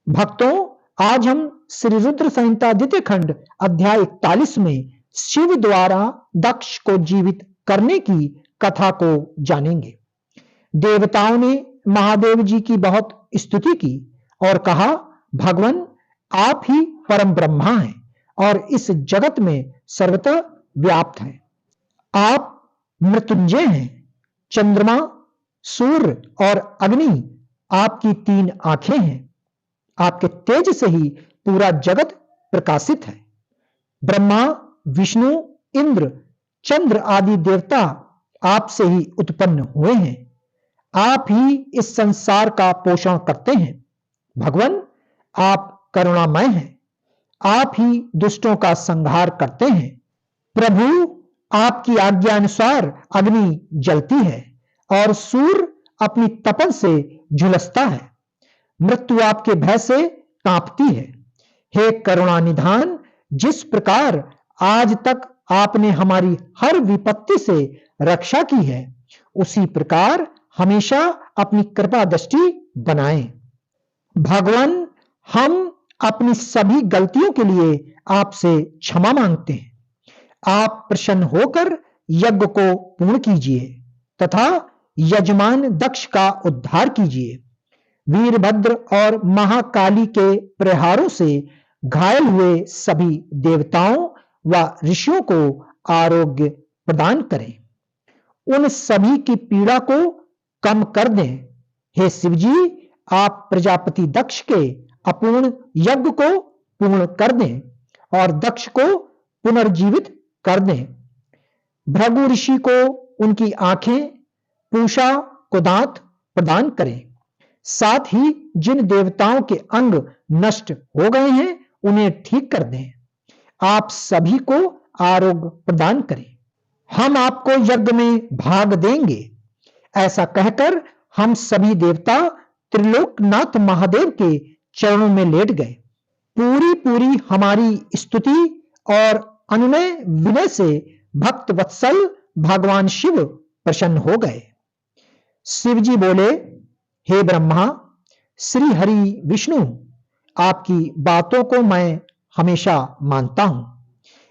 भक्तों, आज हम श्री रुद्र संहिता द्वितीय खंड अध्याय 41 में शिव द्वारा दक्ष को जीवित करने की कथा को जानेंगे। देवताओं ने महादेव जी की बहुत स्तुति की और कहा, भगवान आप ही परम ब्रह्मा हैं और इस जगत में सर्वतः व्याप्त हैं। आप मृत्युंजय हैं। चंद्रमा, सूर्य और अग्नि आपकी 3 आंखें हैं। आपके तेज से ही पूरा जगत प्रकाशित है। ब्रह्मा, विष्णु, इंद्र, चंद्र आदि देवता आपसे ही उत्पन्न हुए हैं। आप ही इस संसार का पोषण करते हैं। भगवान आप करुणामय हैं। आप ही दुष्टों का संहार करते हैं। प्रभु आपकी आज्ञा अनुसार अग्नि जलती है और सूर्य अपनी तपन से झुलसता है। मृत्यु आपके भय से कांपती है। हे करुणा निधान, जिस प्रकार आज तक आपने हमारी हर विपत्ति से रक्षा की है, उसी प्रकार हमेशा अपनी कृपा दृष्टि बनाएं। भगवान, हम अपनी सभी गलतियों के लिए आपसे क्षमा मांगते हैं। आप प्रसन्न होकर यज्ञ को पूर्ण कीजिए तथा यजमान दक्ष का उद्धार कीजिए। वीरभद्र और महाकाली के प्रहारों से घायल हुए सभी देवताओं व ऋषियों को आरोग्य प्रदान करें। उन सभी की पीड़ा को कम कर दें। हे शिवजी, आप प्रजापति दक्ष के अपूर्ण यज्ञ को पूर्ण कर दें और दक्ष को पुनर्जीवित कर दें। भृगु ऋषि को उनकी आंखें, पूषा को दांत प्रदान करें। साथ ही जिन देवताओं के अंग नष्ट हो गए हैं, उन्हें ठीक कर दें। आप सभी को आरोग्य प्रदान करें। हम आपको यज्ञ में भाग देंगे। ऐसा कहकर हम सभी देवता त्रिलोकनाथ महादेव के चरणों में लेट गए। पूरी हमारी स्तुति और अनुनय विनय से भक्त वत्सल भगवान शिव प्रसन्न हो गए। शिव जी बोले, हे ब्रह्मा, श्री हरि विष्णु, आपकी बातों को मैं हमेशा मानता हूं,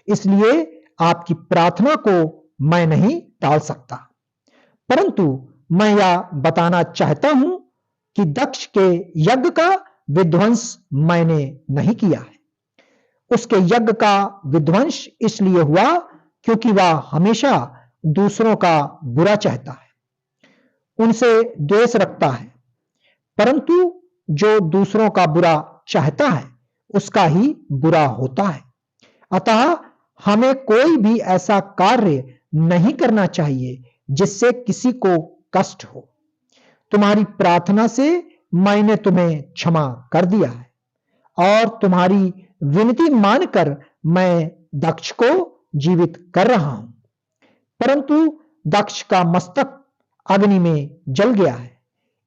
इसलिए आपकी प्रार्थना को मैं नहीं टाल सकता। परंतु मैं यह बताना चाहता हूं कि दक्ष के यज्ञ का विध्वंस मैंने नहीं किया है। उसके यज्ञ का विध्वंस इसलिए हुआ क्योंकि वह हमेशा दूसरों का बुरा चाहता है, उनसे द्वेष रखता है। परंतु जो दूसरों का बुरा चाहता है, उसका ही बुरा होता है। अतः हमें कोई भी ऐसा कार्य नहीं करना चाहिए जिससे किसी को कष्ट हो। तुम्हारी प्रार्थना से मैंने तुम्हें क्षमा कर दिया है और तुम्हारी विनती मानकर मैं दक्ष को जीवित कर रहा हूं। परंतु दक्ष का मस्तक अग्नि में जल गया है,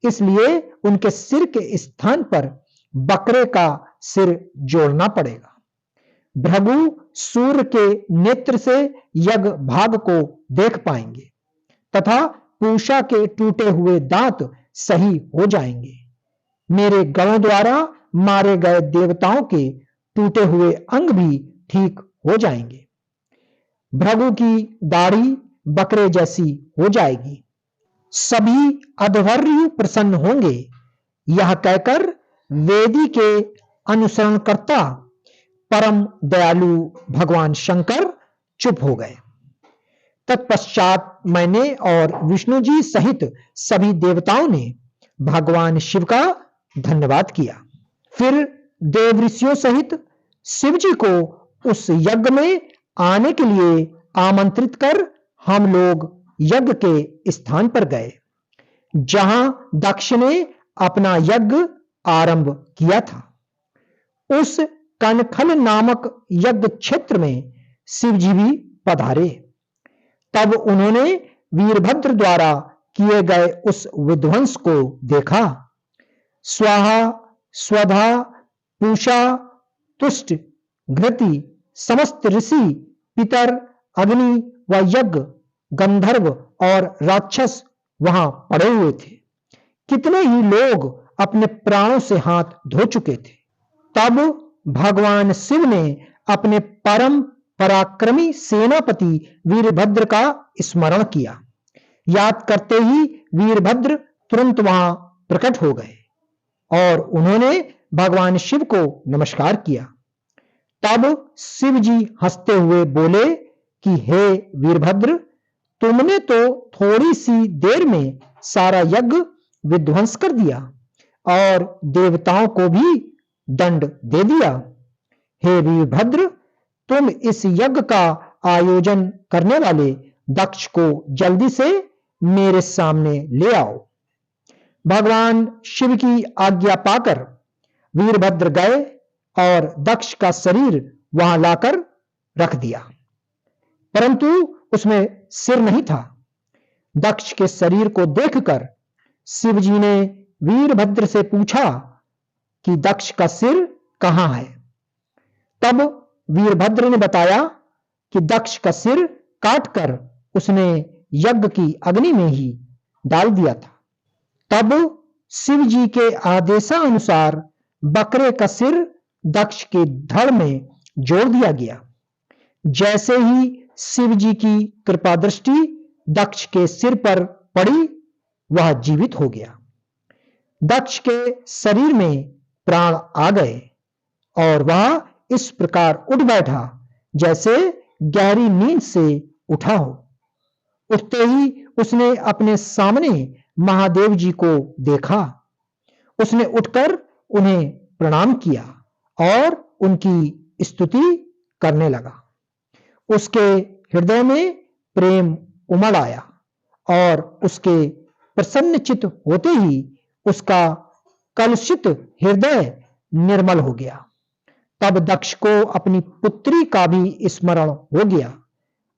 इसलिए उनके सिर के स्थान पर बकरे का सिर जोड़ना पड़ेगा। भृगु सूर्य के नेत्र से यज्ञ भाग को देख पाएंगे तथा पूषा के टूटे हुए दांत सही हो जाएंगे। मेरे गणों द्वारा मारे गए देवताओं के टूटे हुए अंग भी ठीक हो जाएंगे। भृगु की दाढ़ी बकरे जैसी हो जाएगी। सभी अध्वर्यु प्रसन्न होंगे। यह कहकर वेदी के अनुसरणकर्ता परम दयालु भगवान शंकर चुप हो गए। तत्पश्चात मैंने और विष्णु जी सहित सभी देवताओं ने भगवान शिव का धन्यवाद किया। फिर देव ऋषियों सहित शिव जी को उस यज्ञ में आने के लिए आमंत्रित कर हम लोग यज्ञ के स्थान पर गए, जहां दक्ष ने अपना यज्ञ आरंभ किया था। उस कनखल नामक यज्ञ क्षेत्र में शिव जी भी पधारे। तब उन्होंने वीरभद्र द्वारा किए गए उस विध्वंस को देखा। स्वाहा, स्वधा, पूषा, तुष्ट, घृति, समस्त ऋषि, पितर, अग्नि व यज्ञ, गंधर्व और राक्षस वहां पड़े हुए थे। कितने ही लोग अपने प्राणों से हाथ धो चुके थे। तब भगवान शिव ने अपने परम पराक्रमी सेनापति वीरभद्र का स्मरण किया। याद करते ही वीरभद्र तुरंत वहां प्रकट हो गए और उन्होंने भगवान शिव को नमस्कार किया। तब शिव जी हंसते हुए बोले कि हे वीरभद्र, तुमने तो थोड़ी सी देर में सारा यज्ञ विध्वंस कर दिया और देवताओं को भी दंड दे दिया। हे वीरभद्र, तुम इस यज्ञ का आयोजन करने वाले दक्ष को जल्दी से मेरे सामने ले आओ। भगवान शिव की आज्ञा पाकर वीरभद्र गए और दक्ष का शरीर वहां लाकर रख दिया, परंतु उसमें सिर नहीं था। दक्ष के शरीर को देखकर शिव जी ने वीरभद्र से पूछा कि दक्ष का सिर कहां है। तब वीरभद्र ने बताया कि दक्ष का सिर काटकर उसने यज्ञ की अग्नि में ही डाल दिया था। तब शिव जी के आदेशानुसार बकरे का सिर दक्ष के धड़ में जोड़ दिया गया। जैसे ही शिव जी की कृपा दृष्टि दक्ष के सिर पर पड़ी, वह जीवित हो गया। दक्ष के शरीर में प्राण आ गए और वह इस प्रकार उठ बैठा जैसे गहरी नींद से उठा हो। उठते ही उसने अपने सामने महादेव जी को देखा। उसने उठकर उन्हें प्रणाम किया और उनकी स्तुति करने लगा। उसके हृदय में प्रेम उमड़ आया और उसके प्रसन्नचित्त होते ही उसका कलुषित हृदय निर्मल हो गया। तब दक्ष को अपनी पुत्री का भी स्मरण हो गया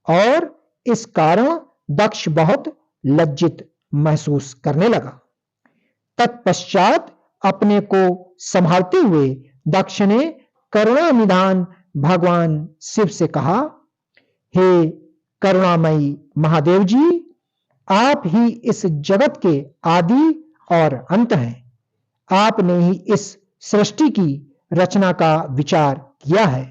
और इस कारण दक्ष बहुत लज्जित महसूस करने लगा। तत्पश्चात अपने को संभालते हुए दक्ष ने करुणानिधान भगवान शिव से कहा, हे करुणामयी महादेव जी, आप ही इस जगत के आदि और अंत हैं। आपने ही इस सृष्टि की रचना का विचार किया है।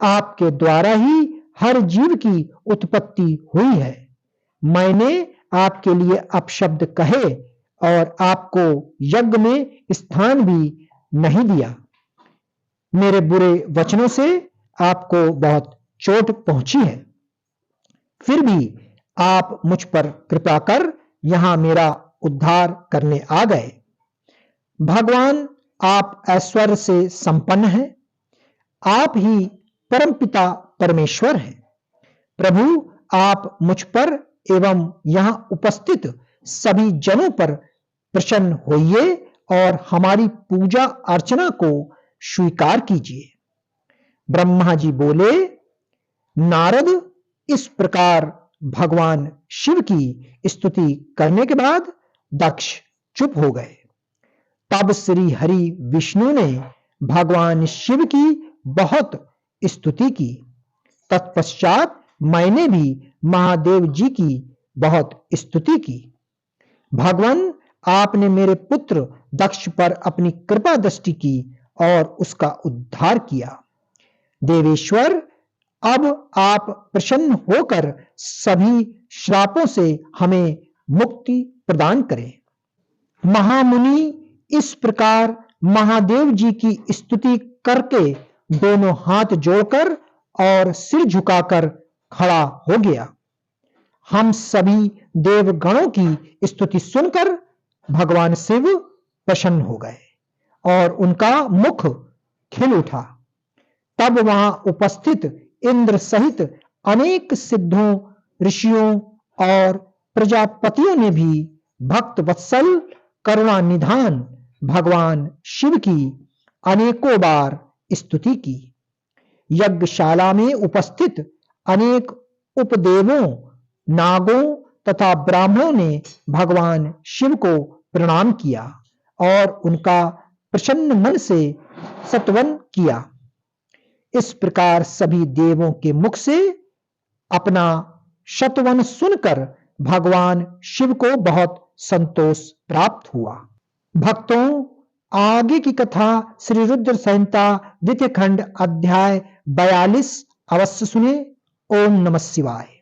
आपके द्वारा ही हर जीव की उत्पत्ति हुई है। मैंने आपके लिए अपशब्द कहे और आपको यज्ञ में स्थान भी नहीं दिया। मेरे बुरे वचनों से आपको बहुत चोट पहुंची है, फिर भी आप मुझ पर कृपा कर यहां मेरा उद्धार करने आ गए। भगवान, आप ऐश्वर्य से संपन्न हैं। आप ही परमपिता परमेश्वर हैं। प्रभु, आप मुझ पर एवं यहां उपस्थित सभी जनों पर प्रसन्न होइए और हमारी पूजा अर्चना को स्वीकार कीजिए। ब्रह्मा जी बोले, नारद, इस प्रकार भगवान शिव की स्तुति करने के बाद दक्ष चुप हो गए। तब श्री हरि विष्णु ने भगवान शिव की बहुत स्तुति की। तत्पश्चात मैंने भी महादेव जी की बहुत स्तुति की। भगवान, आपने मेरे पुत्र दक्ष पर अपनी कृपा दृष्टि की और उसका उद्धार किया। देवेश्वर, अब आप प्रसन्न होकर सभी श्रापों से हमें मुक्ति प्रदान करें। महामुनि इस प्रकार महादेव जी की स्तुति करके दोनों हाथ जोड़कर और सिर झुकाकर खड़ा हो गया। हम सभी देवगणों की स्तुति सुनकर भगवान शिव प्रसन्न हो गए और उनका मुख खिल उठा। तब वहां उपस्थित इंद्र सहित अनेक सिद्धों, ऋषियों और प्रजापतियों ने भी भक्त वत्सल करुणानिधान भगवान शिव की अनेकों बार स्तुति की। यज्ञशाला में उपस्थित अनेक उपदेवों, नागों तथा ब्राह्मणों ने भगवान शिव को प्रणाम किया और उनका प्रसन्न मन से स्तवन किया। इस प्रकार सभी देवों के मुख से अपना स्तवन सुनकर भगवान शिव को बहुत संतोष प्राप्त हुआ। भक्तों, आगे की कथा श्री रुद्र संहिता द्वितीय खंड अध्याय 42 अवश्य सुने। ओम नमः शिवाय।